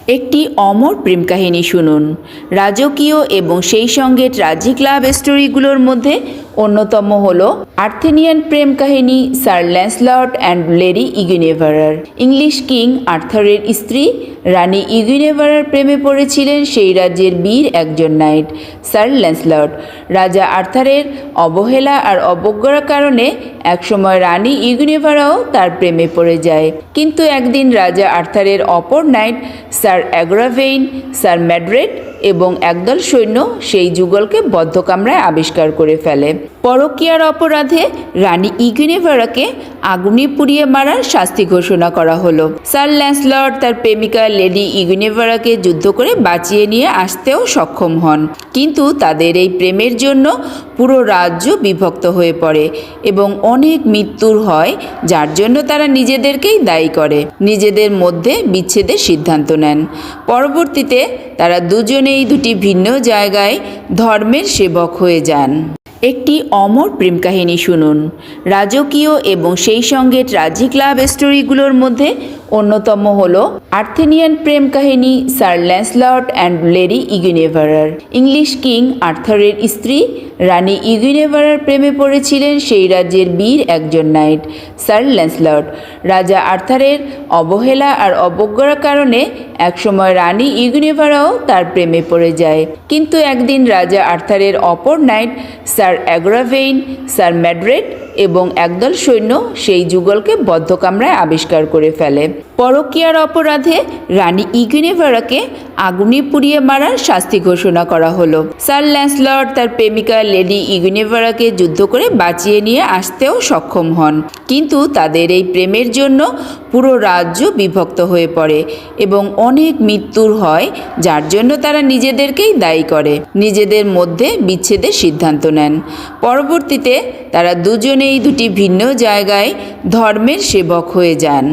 একটি অমর প্রেম কাহিনী শুনুন। রাজকীয় এবং সেই সঙ্গে ট্র্যাজিক লাভ স্টোরিগুলোর মধ্যে অন্যতম হল আর্থেনিয়ান প্রেম কাহিনী স্যার ল্যান্সলট অ্যান্ড লেডি ইগুইনেভারার। ইংলিশ কিং আর্থারের স্ত্রী রানী ইগুইনেভারার প্রেমে পড়েছিলেন সেই রাজ্যের বীর একজন নাইট স্যার ল্যান্সলট। রাজা আর্থারের অবহেলা আর অবজ্ঞার কারণে একসময় রানী ইগুইনেভারাও তার প্রেমে পড়ে যায়। কিন্তু একদিন রাজা আর্থারের অপর নাইট স্যার অ্যাগ্রাভেইন, স্যার ম্যাড্রেড এবং একদল সৈন্য সেই যুগলকে বদ্ধ কামরায় আবিষ্কার করে ফেলে। পরকীয়ার অপরাধে রানী ইগুইনেভারাকে আগুনে পুড়িয়ে মারার শাস্তি ঘোষণা করা হলো। স্যার ল্যান্সলট তার প্রেমিকা লেডি ইগুইনেভারাকে যুদ্ধ করে বাঁচিয়ে নিয়ে আসতেও সক্ষম হন, কিন্তু তাদের এই প্রেমের জন্য পুরো রাজ্য বিভক্ত হয়ে পড়ে এবং অনেক মৃত্যুর হয়, যার জন্য তারা নিজেদেরকেই দায়ী করে নিজেদের মধ্যে বিচ্ছেদের সিদ্ধান্ত নেন। পরবর্তীতে তারা দুজনেই দুটি ভিন্ন জায়গায় ধর্মের সেবক হয়ে যান। একটি অমর প্রেম কাহিনী শুনুন। রাজকীয় এবং সেই সঙ্গে ট্র্যাজিক লাভ স্টোরিগুলোর মধ্যে অন্যতম হল আর্থেনিয়ান প্রেম কাহিনী স্যার ল্যান্সলট অ্যান্ড লেডি ইগুইনেভারার। ইংলিশ কিং আর্থারের স্ত্রী রানী ইগুইনেভারার প্রেমে পড়েছিলেন সেই রাজ্যের বীর একজন নাইট স্যার ল্যান্সলট। রাজা আর্থারের অবহেলা আর অবজ্ঞার কারণে একসময় রানী ইগুইনেভারাও তার প্রেমে পড়ে যায়। কিন্তু একদিন রাজা আর্থারের অপর নাইট স্যার অ্যাগ্রাভেইন, স্যার ম্যাড্রেড এবং একদল সৈন্য সেই যুগলকে বদ্ধ কামরায় আবিষ্কার করে ফেলে। পরকীয়ার অপরাধে রানী ইগুইনেভারাকে আগুনে পুড়িয়ে মারার শাস্তি ঘোষণা করা হলো। স্যার ল্যান্সলট তার প্রেমিকা লেডি ইগুইনেভারাকে যুদ্ধ করে বাঁচিয়ে নিয়ে আসতেও সক্ষম হন, কিন্তু তাদের এই প্রেমের জন্য পুরো রাজ্য বিভক্ত হয়ে পড়ে এবং অনেক মৃত্যুর হয়, যার জন্য তারা নিজেদেরকেই দায়ী করে নিজেদের মধ্যে বিচ্ছেদের সিদ্ধান্ত নেন। পরবর্তীতে তারা দুজনেই দুটি ভিন্ন জায়গায় ধর্মের সেবক হয়ে যান।